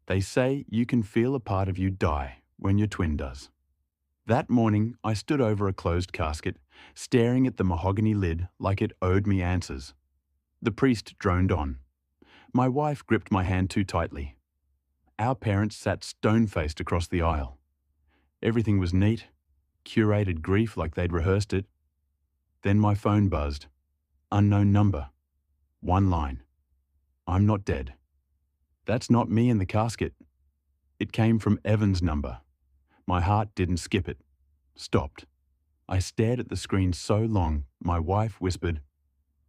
They say you can feel a part of you die when your twin does. That morning, I stood over a closed casket, staring at the mahogany lid like it owed me answers. The priest droned on. My wife gripped my hand too tightly. Our parents sat stone-faced across the aisle. Everything was neat, curated grief like they'd rehearsed it. Then my phone buzzed. Unknown number. One line. I'm not dead. That's not me in the casket. It came from Evan's number. My heart didn't skip it. Stopped. I stared at the screen so long, my wife whispered,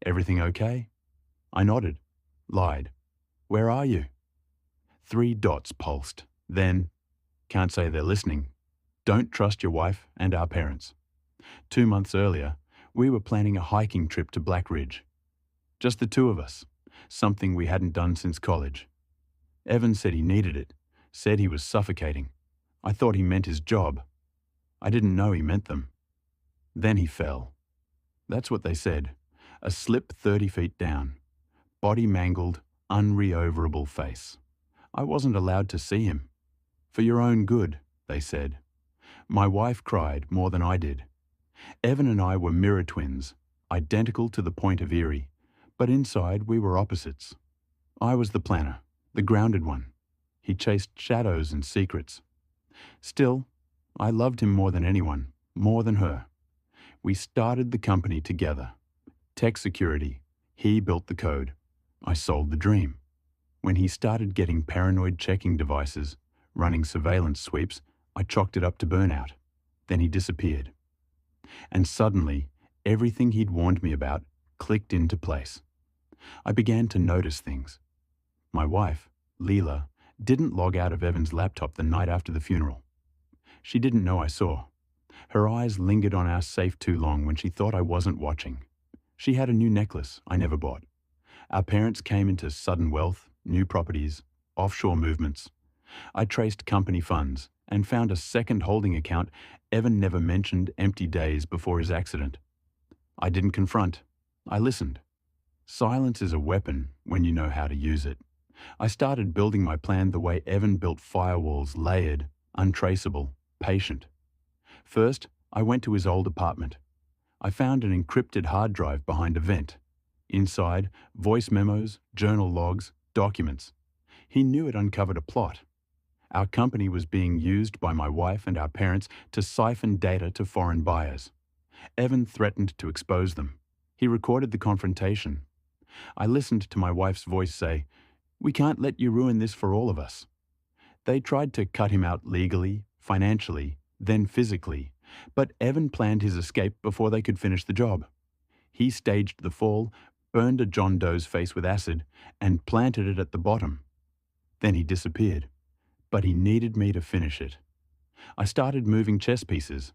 "Everything okay?" I nodded. Lied. "Where are you?" 3 dots pulsed. Then, "Can't say they're listening. Don't trust your wife and our parents." 2 months earlier, we were planning a hiking trip to Black Ridge. Just the 2 of us, something we hadn't done since college. Evan said he needed it, said he was suffocating. I thought he meant his job. I didn't know he meant them. Then he fell. That's what they said. A slip 30 feet down. Body mangled, unreoverable face. I wasn't allowed to see him. For your own good, they said. My wife cried more than I did. Evan and I were mirror twins, identical to the point of eerie, but inside we were opposites. I was the planner, the grounded one. He chased shadows and secrets. Still, I loved him more than anyone, more than her. We started the company together. Tech security. He built the code. I sold the dream. When he started getting paranoid checking devices, running surveillance sweeps, I chalked it up to burnout. Then he disappeared. And suddenly, everything he'd warned me about clicked into place. I began to notice things. My wife, Leela, didn't log out of Evan's laptop the night after the funeral. She didn't know I saw. Her eyes lingered on our safe too long when she thought I wasn't watching. She had a new necklace I never bought. Our parents came into sudden wealth, new properties, offshore movements. I traced company funds and found a second holding account Evan never mentioned empty days before his accident. I didn't confront. I listened. Silence is a weapon when you know how to use it. I started building my plan the way Evan built firewalls, layered, untraceable, patient. First, I went to his old apartment. I found an encrypted hard drive behind a vent. Inside, voice memos, journal logs, documents. He knew it uncovered a plot. Our company was being used by my wife and our parents to siphon data to foreign buyers. Evan threatened to expose them. He recorded the confrontation. I listened to my wife's voice say, "We can't let you ruin this for all of us." They tried to cut him out legally, financially, then physically, but Evan planned his escape before they could finish the job. He staged the fall, burned a John Doe's face with acid, and planted it at the bottom. Then he disappeared. But he needed me to finish it. I started moving chess pieces.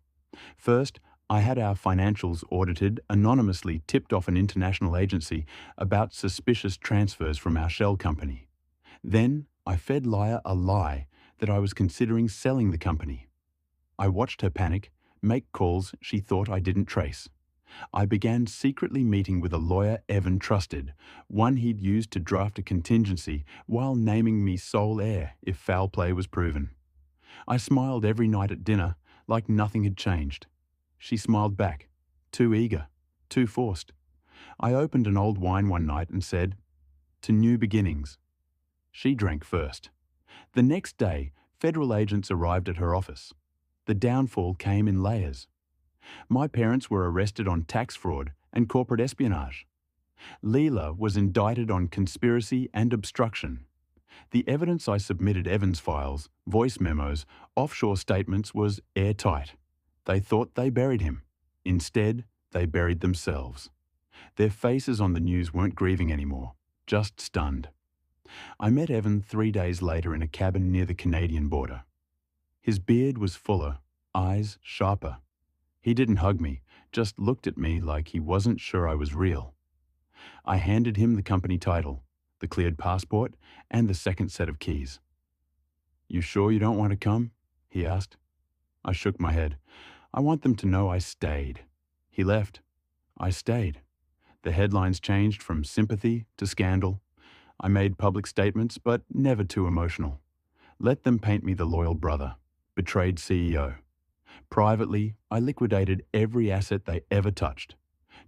First, I had our financials audited, anonymously tipped off an international agency about suspicious transfers from our shell company. Then, I fed Laia a lie that I was considering selling the company. I watched her panic, make calls she thought I didn't trace. I began secretly meeting with a lawyer Evan trusted, one he'd used to draft a contingency while naming me sole heir if foul play was proven. I smiled every night at dinner like nothing had changed. She smiled back, too eager, too forced. I opened an old wine one night and said, "To new beginnings." She drank first. The next day, federal agents arrived at her office. The downfall came in layers. My parents were arrested on tax fraud and corporate espionage. Leela was indicted on conspiracy and obstruction. The evidence I submitted Evan's files, voice memos, offshore statements was airtight. They thought they buried him. Instead, they buried themselves. Their faces on the news weren't grieving anymore, just stunned. I met Evan 3 days later in a cabin near the Canadian border. His beard was fuller, eyes sharper. He didn't hug me, just looked at me like he wasn't sure I was real. I handed him the company title, the cleared passport, and the second set of keys. "You sure you don't want to come?" he asked. I shook my head. "I want them to know I stayed." He left. I stayed. The headlines changed from sympathy to scandal. I made public statements, but never too emotional. Let them paint me the loyal brother, betrayed CEO. Privately, I liquidated every asset they ever touched,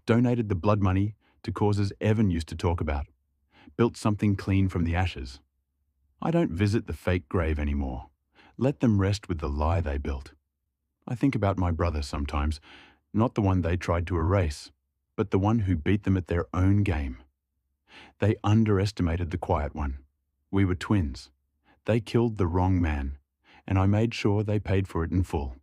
donated the blood money to causes Evan used to talk about, built something clean from the ashes. I don't visit the fake grave anymore. Let them rest with the lie they built. I think about my brother sometimes, not the one they tried to erase, but the one who beat them at their own game. They underestimated the quiet one. We were twins. They killed the wrong man, and I made sure they paid for it in full.